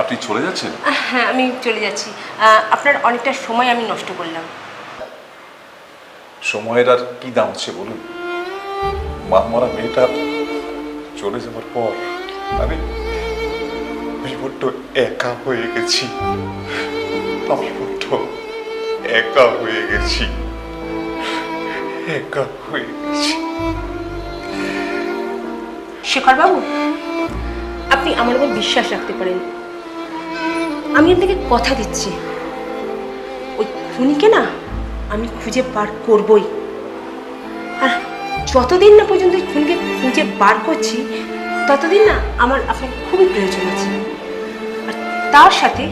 আপনি চলে যাচ্ছেন? হ্যাঁ, আমি চলে যাচ্ছি। আপনার অনেকটা সময় আমি নষ্ট করলাম। সময়ের আর কি দাম আছে বলুন? মা মরা মেয়েটা চলে যাওয়ার পর আমি বড্ড একা হয়ে গেছি। আমি বড্ড একা হয়ে গেছি। শেখর বাবু, আপনি আমার উপর বিশ্বাস রাখতে পারেন। আমি আপনাকে কথা দিচ্ছি, ওই খুনিকে না আমি খুঁজে বার করবই। আর যতদিন না পর্যন্ত খুনিকে খুঁজে বার করছি, ততদিন না আমার আপনাকে খুবই প্রয়োজন আছে। আর তার সাথে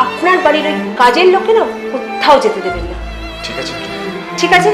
আপনার বাড়ির ওই কাজের লোকে না কোথাও যেতে দেবেন না। ঠিক আছে, ঠিক আছে,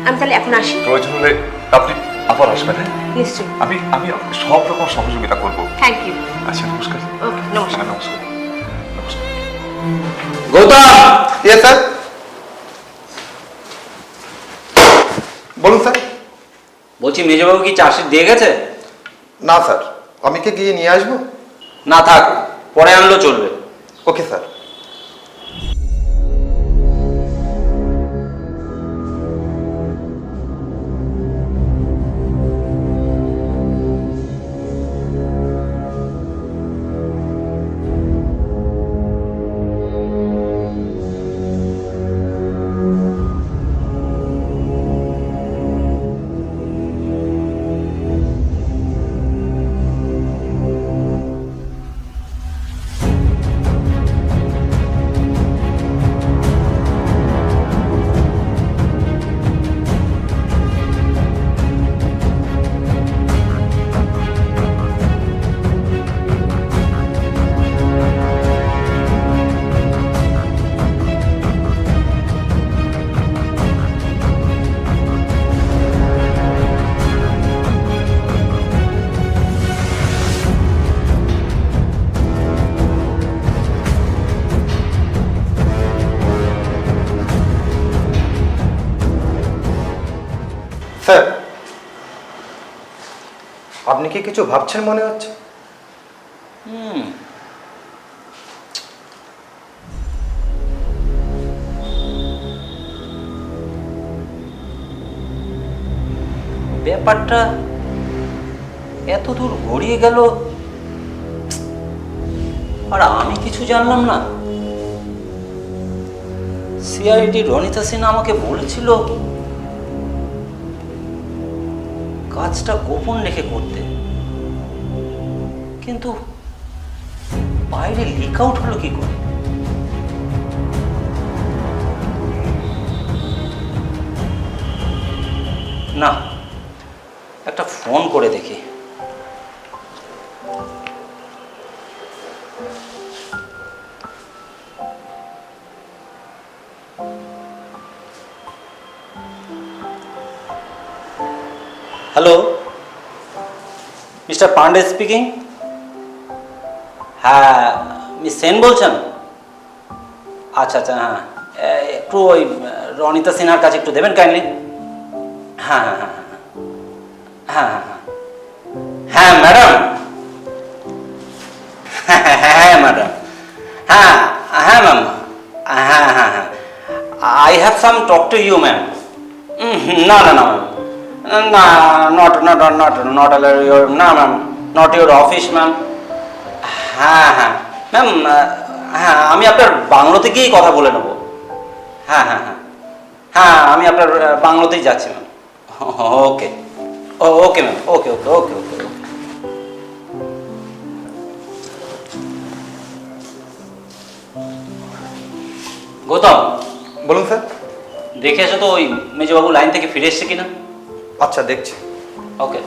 আমি তাহলে এখন আসি। প্রয়োজন হলে আপনি আবার আসবেন। হ্যাঁ, নিশ্চয়ই। আমি সব রকম সহযোগিতা করবো। Thank you. আচ্ছা, নমস্কার। ওকে, নমস্কার। নমস্কার। গৌতম! Yes sir. বলুন স্যার। বলছি মেজবাবু কি চার্জশিট দিয়ে গেছে? না স্যার, আমি কি গিয়ে নিয়ে আসবো? না থাক, পরে আনলেও চলবে। Okay sir. স্যার, আপনি কি কিছু ভাবছেন মনে হচ্ছে? ব্যাপারটা এত দূর গড়িয়ে গেল আর আমি কিছু জানলাম না। সিআইডি রনিতা সিনহা আমাকে বলেছিল কাজটা গোপন রেখে করতে, কিন্তু বাইরে লিক আউট হলো কি করে? না, একটা ফোন করে দেখি। Hello, mister Pandey speaking. হ্যাঁ, মিস সেন বলছেন? আচ্ছা আচ্ছা, হ্যাঁ একটু ওই রনিতা সিনহার কাছে একটু দেবেন কাইন্ডলি। হ্যাঁ হ্যাঁ হ্যাঁ হ্যাঁ হ্যাঁ হ্যাঁ হ্যাঁ ম্যাডাম, হ্যাঁ ম্যাডাম, হ্যাঁ হ্যাঁ ম্যাম, হ্যাঁ হ্যাঁ হ্যাঁ, I have some talk to you ma'am. না না না ম্যাম, না, not not not not your, না ma'am, not your office ma'am. হ্যাঁ হ্যাঁ ম্যাম, হ্যাঁ আমি আপনার বাংলোতে গিয়েই কথা বলে নেবো। হ্যাঁ হ্যাঁ হ্যাঁ হ্যাঁ, আমি আপনার বাংলোতেই যাচ্ছি ম্যাম। ওকে ওকে ম্যাম, ওকে ওকে ওকে ওকে ওকে। গৌতম, বলুন স্যার। দেখে এসো তো ওই মেজবাবু লাইন থেকে ফিরে এসছে কিনা। আচ্ছা, দেখছি। ওকে।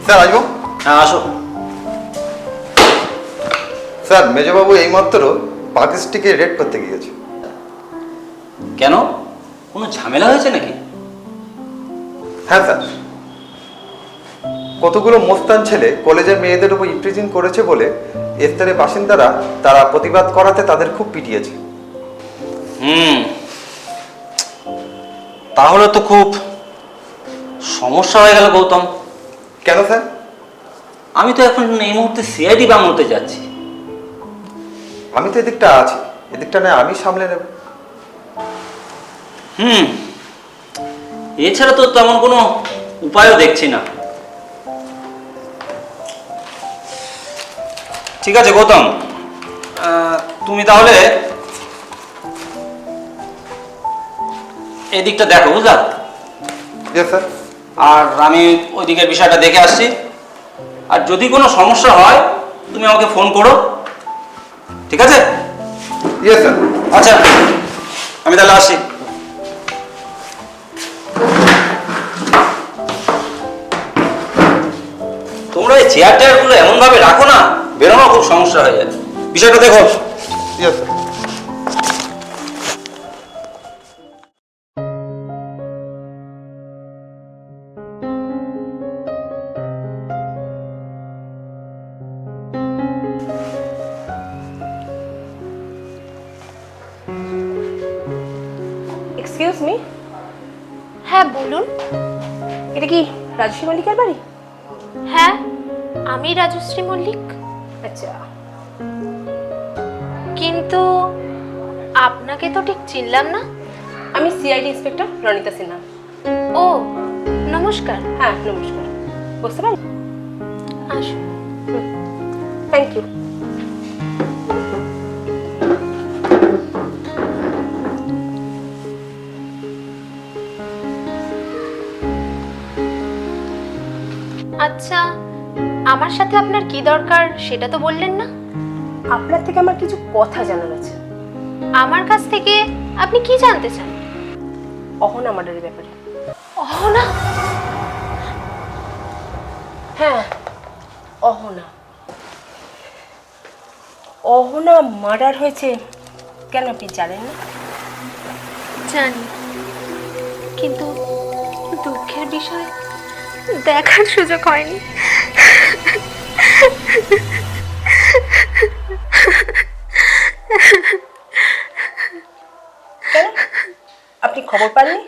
স্যার, আসবো? হ্যাঁ আসো। স্যার, মেজবাবু এইমাত্র পাকিস্টিকে রেড করতে গিয়েছে। কেন, কোনো ঝামেলা হয়েছে নাকি? হ্যাঁ স্যার, কতগুলো মোস্তান ছেলে কলেজের মেয়েদের উপর ইমপ্রিজন করেছে বলে এস্তারের বাসিন্দারা তারা প্রতিবাদ করাতে তাদের খুব পিটিয়েছে। তাহলে তো খুব সমস্যা হয়ে গেল গৌতম। কেন স্যার? আমি তো এখন এই মুহূর্তে সিআইডি বাংলোতে যাচ্ছি। আমি তো এদিকটা আছি, এদিকটা নয় আমি সামলে নেব। এছাড়া তো তেমন কোনো উপায়ও দেখছি না। ঠিক আছে গৌতম, তুমি তাহলে এদিকটা দেখো, বুঝলা? Yes sir. আর আমি ওই দিকের বিষয়টা দেখে আসছি। আর যদি কোনো সমস্যা হয় তুমি আমাকে ফোন করো, ঠিক আছে? Yes sir. আচ্ছা, আমি তাহলে আসছি। তোমরা এই চেয়ার টেয়ারগুলো এমনভাবে রাখো না, বেরোনো খুব সমস্যা হয়ে যায়। বিষয়টা দেখো। Yes sir. এক্সকিউজ মি, হ্যাঁ বলুন। এটা কি রাজশ্রী মল্লিকের বাড়ি? হ্যাঁ, আমি রাজশ্রী মল্লিক। আচ্ছা, কিন্তু আপনাকে তো ঠিক চিনলাম না। আমি সিআইডি ইন্সপেক্টর রনিতা সিনহা। ও নমস্কার। হ্যাঁ নমস্কার, বুঝতে পারি। আসুন। Thank you. আচ্ছা, আমার সাথে আপনার কি দরকার সেটা তো বললেন না। আপনার থেকে আমার কিছু কথা জানার আছে। আমার কাছ থেকে আপনি কি জানতে চান? অহনা মার্ডারের ব্যাপারে। অহনা? হ্যাঁ, অহনা। অহনা মার্ডার হয়েছে কেন আপনি জানেন না? জানি, কিন্তু দুঃখের বিষয় দেখার সুযোগ হয়নি। কেন, আপনি খবর পাননি?